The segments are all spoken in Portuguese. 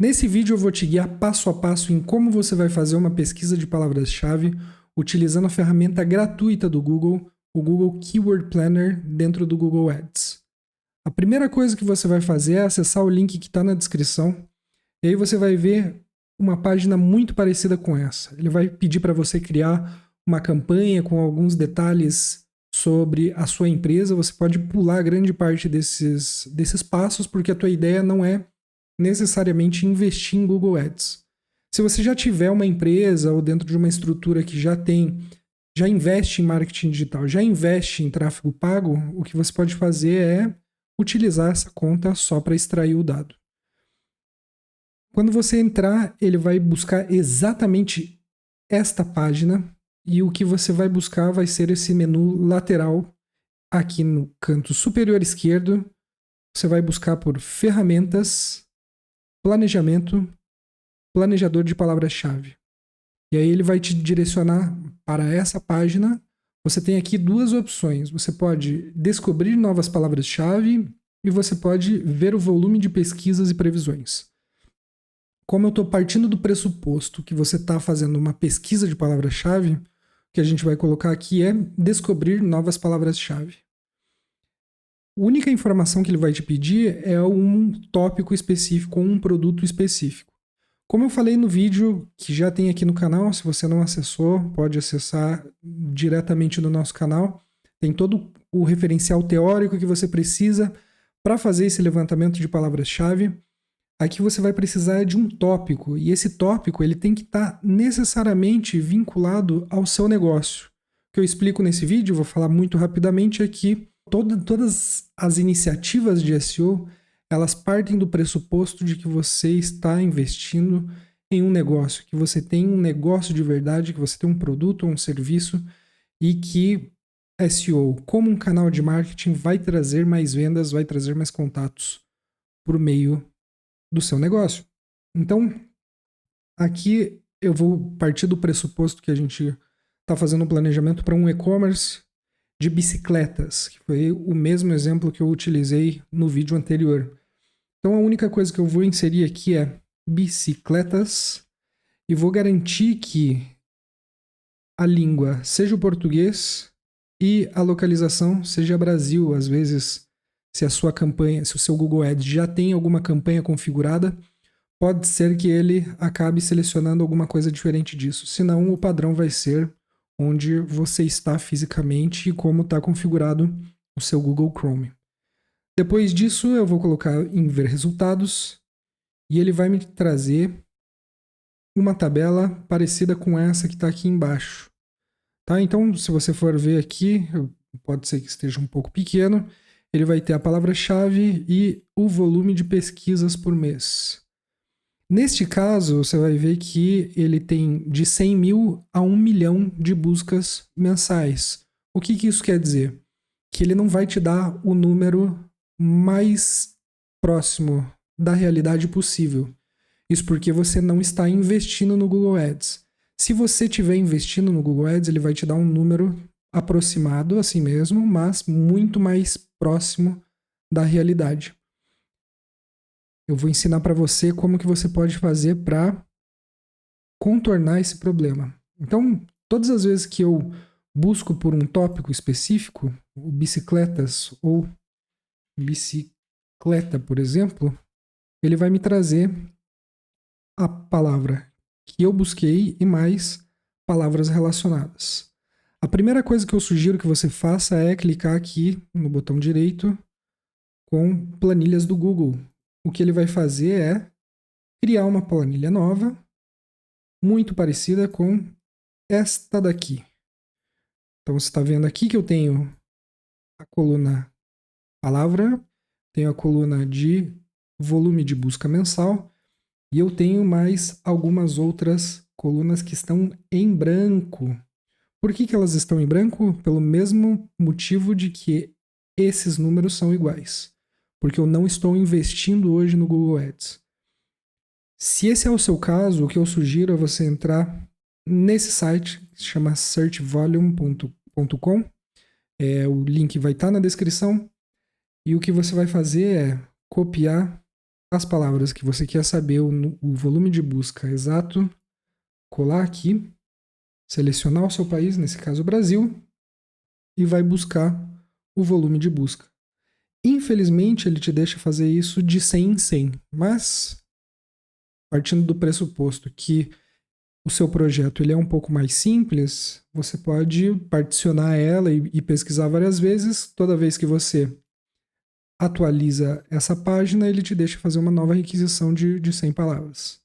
Nesse vídeo eu vou te guiar passo a passo em como você vai fazer uma pesquisa de palavras-chave utilizando a ferramenta gratuita do Google, o Google Keyword Planner dentro do Google Ads. A primeira coisa que você vai fazer é acessar o link que está na descrição e aí você vai ver uma página muito parecida com essa. Ele vai pedir para você criar uma campanha com alguns detalhes sobre a sua empresa. Você pode pular grande parte desses passos porque a tua ideia não é necessariamente investir em Google Ads. Se você já tiver uma empresa ou dentro de uma estrutura que já investe em marketing digital, já investe em tráfego pago, o que você pode fazer é utilizar essa conta só para extrair o dado. Quando você entrar, ele vai buscar exatamente esta página e o que você vai buscar vai ser esse menu lateral aqui no canto superior esquerdo. Você vai buscar por ferramentas, planejamento, planejador de palavras-chave. E aí ele vai te direcionar para essa página. Você tem aqui duas opções. Você pode descobrir novas palavras-chave e você pode ver o volume de pesquisas e previsões. Como eu estou partindo do pressuposto que você está fazendo uma pesquisa de palavra-chave, o que a gente vai colocar aqui é descobrir novas palavras-chave. A única informação que ele vai te pedir é um tópico específico, um produto específico. Como eu falei no vídeo que já tem aqui no canal, se você não acessou, pode acessar diretamente no nosso canal. Tem todo o referencial teórico que você precisa para fazer esse levantamento de palavras-chave. Aqui você vai precisar de um tópico, e esse tópico ele tem que estar necessariamente vinculado ao seu negócio. O que eu explico nesse vídeo, vou falar muito rapidamente aqui. Todas as iniciativas de SEO, elas partem do pressuposto de que você está investindo em um negócio, que você tem um negócio de verdade, que você tem um produto ou um serviço e que SEO, como um canal de marketing, vai trazer mais vendas, vai trazer mais contatos por meio do seu negócio. Então, aqui eu vou partir do pressuposto que a gente está fazendo um planejamento para um e-commerce de bicicletas, que foi o mesmo exemplo que eu utilizei no vídeo anterior. Então, a única coisa que eu vou inserir aqui é bicicletas e vou garantir que a língua seja o português e a localização seja Brasil. Às vezes, se a sua campanha, se o seu Google Ads já tem alguma campanha configurada, pode ser que ele acabe selecionando alguma coisa diferente disso. Senão, o padrão vai ser onde você está fisicamente e como está configurado o seu Google Chrome. Depois disso, eu vou colocar em ver resultados e ele vai me trazer uma tabela parecida com essa que está aqui embaixo. Tá? Então, se você for ver aqui, pode ser que esteja um pouco pequeno, ele vai ter a palavra-chave e o volume de pesquisas por mês. Neste caso, você vai ver que ele tem de 100 mil a 1 milhão de buscas mensais. O que isso quer dizer? Que ele não vai te dar o número mais próximo da realidade possível. Isso porque você não está investindo no Google Ads. Se você estiver investindo no Google Ads, ele vai te dar um número aproximado, assim mesmo, mas muito mais próximo da realidade. Eu vou ensinar para você como que você pode fazer para contornar esse problema. Então, todas as vezes que eu busco por um tópico específico, bicicletas ou bicicleta, por exemplo, ele vai me trazer a palavra que eu busquei e mais palavras relacionadas. A primeira coisa que eu sugiro que você faça é clicar aqui no botão direito com planilhas do Google. O que ele vai fazer é criar uma planilha nova, muito parecida com esta daqui. Então você está vendo aqui que eu tenho a coluna palavra, tenho a coluna de volume de busca mensal e eu tenho mais algumas outras colunas que estão em branco. Por que elas estão em branco? Pelo mesmo motivo de que esses números são iguais. Porque eu não estou investindo hoje no Google Ads. Se esse é o seu caso, o que eu sugiro é você entrar nesse site, que se chama searchvolume.com. O link vai estar na descrição. E o que você vai fazer é copiar as palavras que você quer saber, o volume de busca exato, colar aqui, selecionar o seu país, nesse caso o Brasil, e vai buscar o volume de busca. Infelizmente, ele te deixa fazer isso de 100 em 100, mas partindo do pressuposto que o seu projeto ele é um pouco mais simples, você pode particionar ela e pesquisar várias vezes. Toda vez que você atualiza essa página, ele te deixa fazer uma nova requisição de 100 palavras.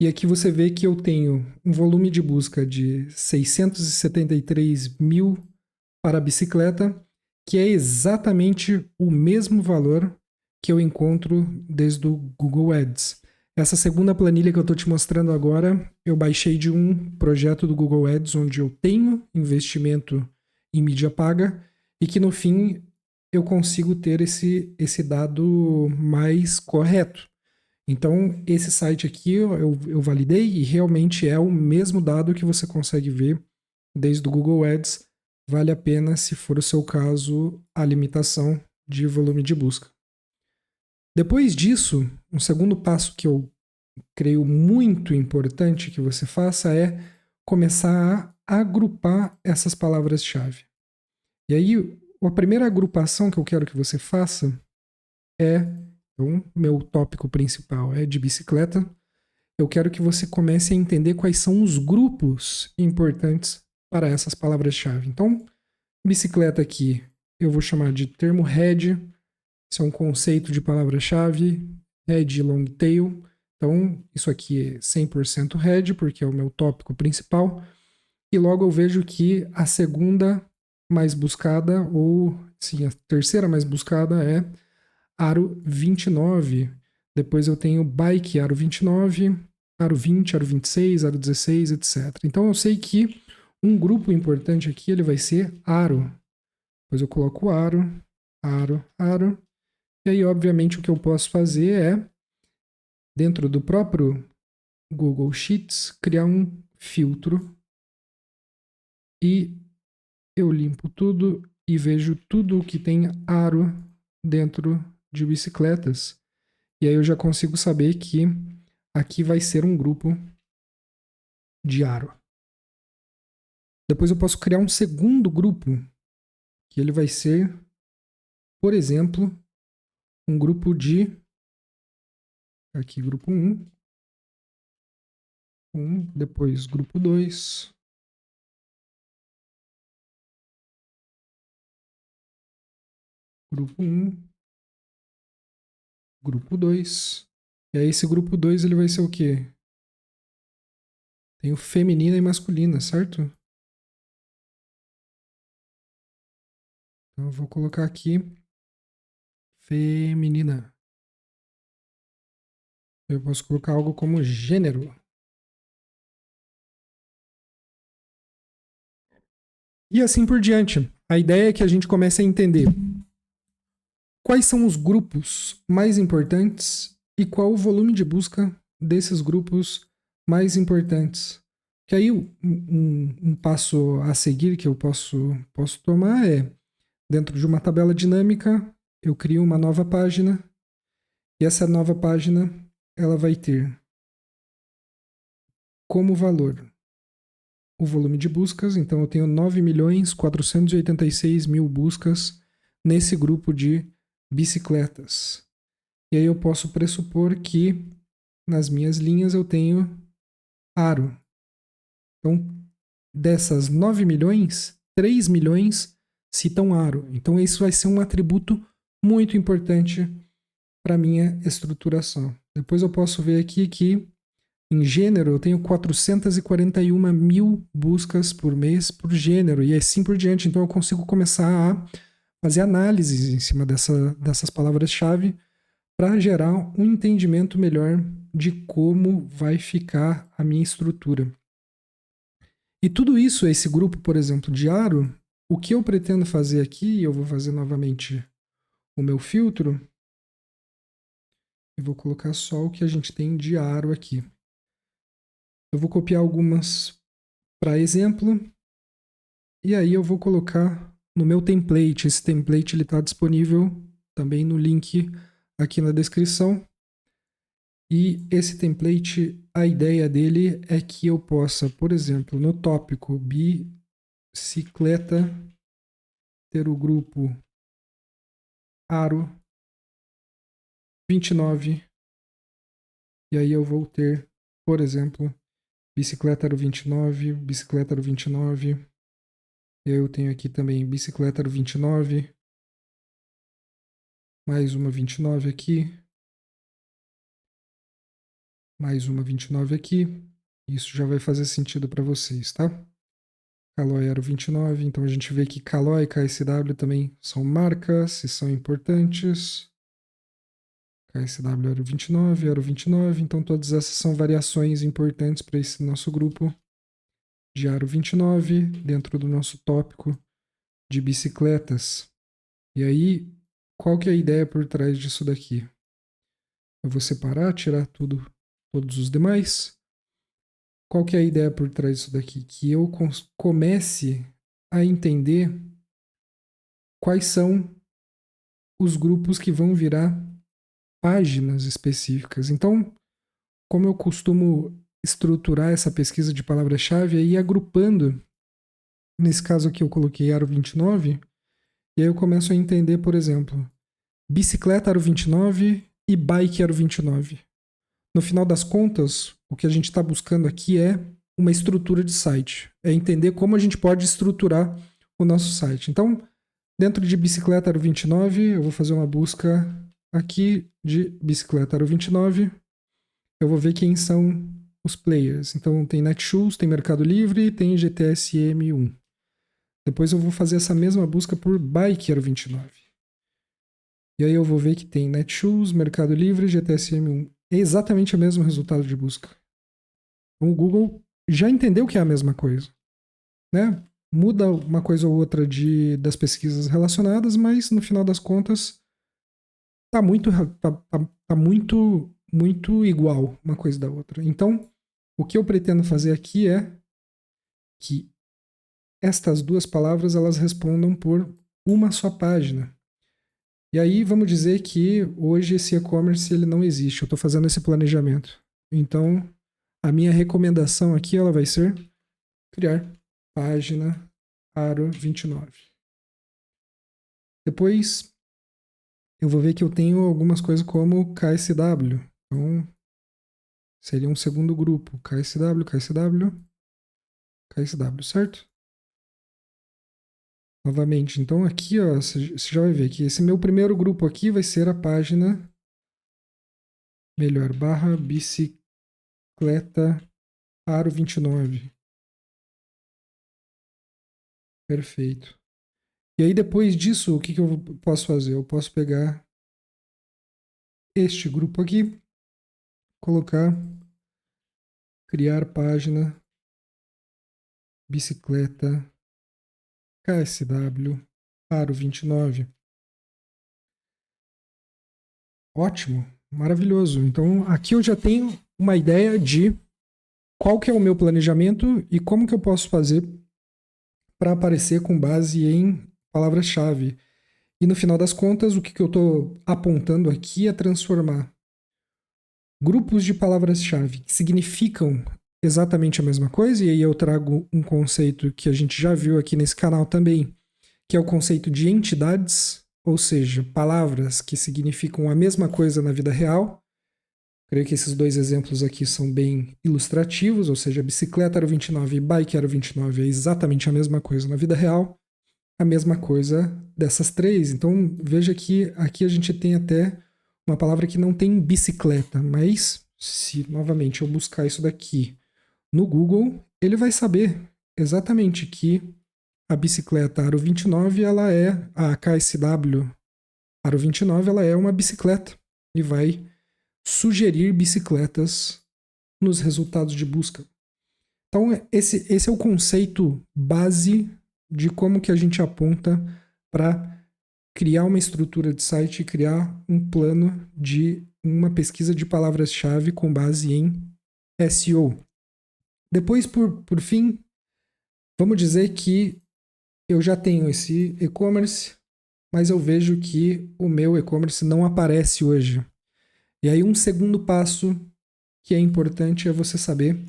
E aqui você vê que eu tenho um volume de busca de 673 mil para a bicicleta, que é exatamente o mesmo valor que eu encontro desde o Google Ads. Essa segunda planilha que eu estou te mostrando agora, eu baixei de um projeto do Google Ads, onde eu tenho investimento em mídia paga e que no fim eu consigo ter esse dado mais correto. Então, esse site aqui eu validei e realmente é o mesmo dado que você consegue ver desde o Google Ads. Vale a pena, se for o seu caso, a limitação de volume de busca. Depois disso, um segundo passo que eu creio muito importante que você faça é começar a agrupar essas palavras-chave. E aí, a primeira agrupação que eu quero que você faça é, então, meu tópico principal é de bicicleta. Eu quero que você comece a entender quais são os grupos importantes para essas palavras-chave. Então, bicicleta aqui eu vou chamar de termo head, isso é um conceito de palavra-chave, head long tail. Então, isso aqui é 100% head, porque é o meu tópico principal. E logo eu vejo que a segunda mais buscada, ou sim, a terceira mais buscada é Aro 29. Depois eu tenho Bike Aro 29, Aro 20, Aro 26, Aro 16, etc. Então eu sei que um grupo importante aqui ele vai ser Aro. Depois eu coloco Aro, Aro, Aro. E aí, obviamente, o que eu posso fazer é, dentro do próprio Google Sheets, criar um filtro e eu limpo tudo e vejo tudo que tem aro dentro de bicicletas. E aí eu já consigo saber que aqui vai ser um grupo de aro. Depois eu posso criar um segundo grupo, que ele vai ser, por exemplo, um grupo de... Aqui, grupo 1, depois grupo 2, grupo 1, grupo 2. E aí esse grupo 2 ele vai ser o quê? Tem o feminina e masculina, certo? Então eu vou colocar aqui feminina. Eu posso colocar algo como gênero. E assim por diante. A ideia é que a gente comece a entender quais são os grupos mais importantes e qual o volume de busca desses grupos mais importantes. Que aí um passo a seguir que eu posso tomar é, dentro de uma tabela dinâmica, eu crio uma nova página e essa nova página ela vai ter como valor o volume de buscas. Então eu tenho 9.486.000 buscas nesse grupo de bicicletas. E aí eu posso pressupor que nas minhas linhas eu tenho aro. Então, dessas 9 milhões, 3 milhões citam aro. Então, isso vai ser um atributo muito importante para a minha estruturação. Depois eu posso ver aqui que em gênero eu tenho 441.000 buscas por mês por gênero e assim por diante. Então eu consigo começar a fazer análises em cima dessas palavras-chave para gerar um entendimento melhor de como vai ficar a minha estrutura. E tudo isso, esse grupo, por exemplo, de aro, o que eu pretendo fazer aqui, eu vou fazer novamente o meu filtro, eu vou colocar só o que a gente tem de aro aqui. Eu vou copiar algumas para exemplo, e aí eu vou colocar no meu template. Esse template está disponível também no link aqui na descrição. E esse template, a ideia dele é que eu possa, por exemplo, no tópico bicicleta, ter o grupo aro 29. E aí eu vou ter, por exemplo, bicicleta aro 29, bicicleta aro 29. E aí eu tenho aqui também bicicleta aro 29. Mais uma 29 aqui. Mais uma 29 aqui. Isso já vai fazer sentido para vocês, tá? Caloi aro 29. Então a gente vê que Caloi e KSW também são marcas e são importantes. KSW aro 29, aro 29. Então todas essas são variações importantes para esse nosso grupo de aro 29 dentro do nosso tópico de bicicletas. E aí, qual que é a ideia por trás disso daqui? Eu vou separar, tirar todos os demais. Qual que é a ideia por trás disso daqui? Que eu comece a entender quais são os grupos que vão virar páginas específicas. Então, como eu costumo estruturar essa pesquisa de palavra-chave, aí agrupando, nesse caso aqui eu coloquei aro 29, e aí eu começo a entender, por exemplo, bicicleta aro 29 e bike aro 29. No final das contas, o que a gente está buscando aqui é uma estrutura de site. É entender como a gente pode estruturar o nosso site. Então, dentro de bicicleta aro 29, eu vou fazer uma busca aqui de bicicleta aro 29. Eu vou ver quem são os players. Então, tem Netshoes, tem Mercado Livre, tem GTSM1. Depois eu vou fazer essa mesma busca por bike aro 29. E aí eu vou ver que tem Netshoes, Mercado Livre, GTSM1. É exatamente o mesmo resultado de busca. O Google já entendeu que é a mesma coisa, né? Muda uma coisa ou outra das pesquisas relacionadas, mas no final das contas tá muito igual uma coisa da outra. Então, o que eu pretendo fazer aqui é que estas duas palavras elas respondam por uma só página. E aí vamos dizer que hoje esse e-commerce ele não existe. Eu estou fazendo esse planejamento. Então, a minha recomendação aqui ela vai ser criar página aro 29. Depois eu vou ver que eu tenho algumas coisas como KSW. Então, seria um segundo grupo. KSW, KSW, KSW, certo? Novamente, então aqui ó, você já vai ver que esse meu primeiro grupo aqui vai ser a página melhor barra bicicleta aro 29. Perfeito. E aí depois disso, o que eu posso fazer? Eu posso pegar este grupo aqui, colocar, criar página, bicicleta, KSW, aro 29. Ótimo, maravilhoso. Então aqui eu já tenho uma ideia de qual que é o meu planejamento e como que eu posso fazer para aparecer com base em palavras-chave. E no final das contas, o que eu estou apontando aqui é transformar grupos de palavras-chave que significam exatamente a mesma coisa, e aí eu trago um conceito que a gente já viu aqui nesse canal também, que é o conceito de entidades, ou seja, palavras que significam a mesma coisa na vida real. Creio que esses dois exemplos aqui são bem ilustrativos, ou seja, bicicleta aro 29 e bike aro 29 é exatamente a mesma coisa na vida real, a mesma coisa dessas três. Então veja que aqui a gente tem até uma palavra que não tem bicicleta, mas se novamente eu buscar isso daqui no Google, ele vai saber exatamente que a bicicleta aro 29, ela é a KSW aro 29, ela é uma bicicleta e vai sugerir bicicletas nos resultados de busca. Então esse é o conceito base de como que a gente aponta para criar uma estrutura de site e criar um plano de uma pesquisa de palavras-chave com base em SEO. Depois, por fim, vamos dizer que eu já tenho esse e-commerce, mas eu vejo que o meu e-commerce não aparece hoje. E aí um segundo passo que é importante é você saber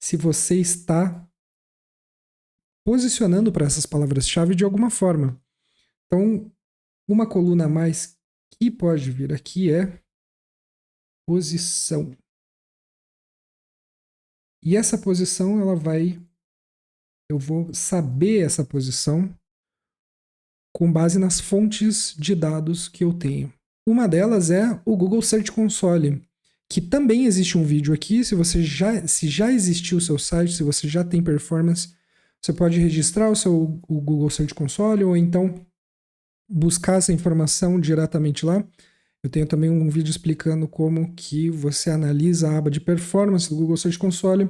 se você está posicionando para essas palavras-chave de alguma forma. Então, uma coluna a mais que pode vir aqui é posição. E essa posição, eu vou saber essa posição com base nas fontes de dados que eu tenho. Uma delas é o Google Search Console, que também existe um vídeo aqui. Se já existiu o seu site, se você já tem performance, você pode registrar o Google Search Console ou então buscar essa informação diretamente lá. Eu tenho também um vídeo explicando como que você analisa a aba de performance do Google Search Console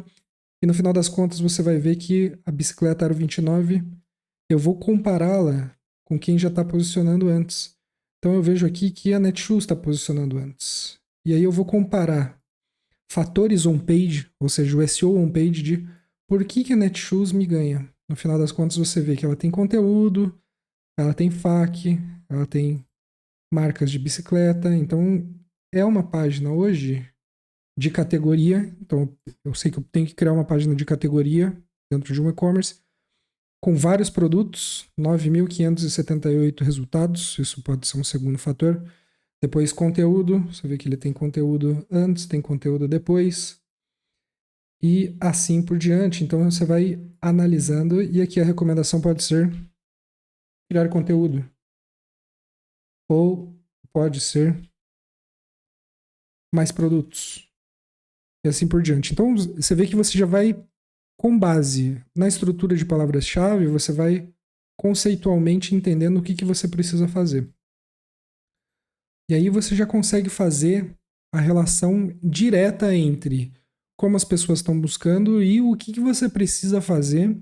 e no final das contas você vai ver que a bicicleta Aro 29, eu vou compará-la com quem já está posicionando antes. Então eu vejo aqui que a Netshoes está posicionando antes. E aí eu vou comparar fatores on-page, ou seja, o SEO on-page de por que a Netshoes me ganha. No final das contas você vê que ela tem conteúdo, ela tem FAQ, ela tem marcas de bicicleta. Então é uma página hoje de categoria. Então eu sei que eu tenho que criar uma página de categoria dentro de um e-commerce com vários produtos, 9.578 resultados, isso pode ser um segundo fator. Depois conteúdo, você vê que ele tem conteúdo antes, tem conteúdo depois, e assim por diante. Então você vai analisando, e aqui a recomendação pode ser criar conteúdo, ou pode ser mais produtos, e assim por diante. Então você vê que você já vai, com base na estrutura de palavras-chave, você vai conceitualmente entendendo o que você precisa fazer. E aí você já consegue fazer a relação direta entre como as pessoas estão buscando e o que você precisa fazer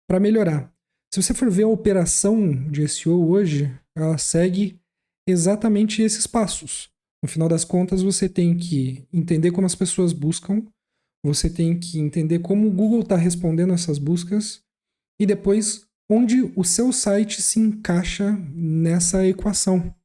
para melhorar. Se você for ver a operação de SEO hoje, ela segue exatamente esses passos. No final das contas, você tem que entender como as pessoas buscam, você tem que entender como o Google está respondendo essas buscas e depois onde o seu site se encaixa nessa equação.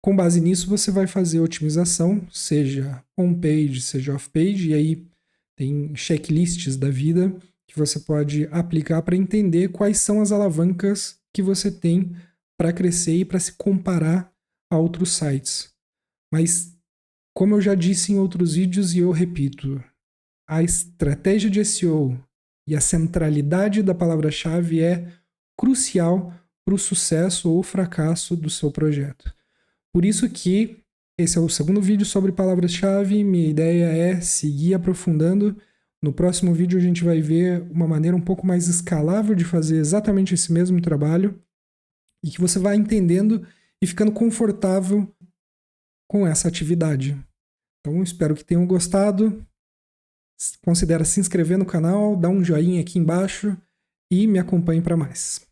Com base nisso, você vai fazer otimização, seja on-page, seja off-page, e aí tem checklists da vida que você pode aplicar para entender quais são as alavancas que você tem para crescer e para se comparar a outros sites. Mas, como eu já disse em outros vídeos e eu repito, a estratégia de SEO e a centralidade da palavra-chave é crucial para o sucesso ou fracasso do seu projeto. Por isso que esse é o segundo vídeo sobre palavras-chave. Minha ideia é seguir aprofundando. No próximo vídeo a gente vai ver uma maneira um pouco mais escalável de fazer exatamente esse mesmo trabalho e que você vai entendendo e ficando confortável com essa atividade. Então espero que tenham gostado. Considere se inscrever no canal, dá um joinha aqui embaixo e me acompanhe para mais.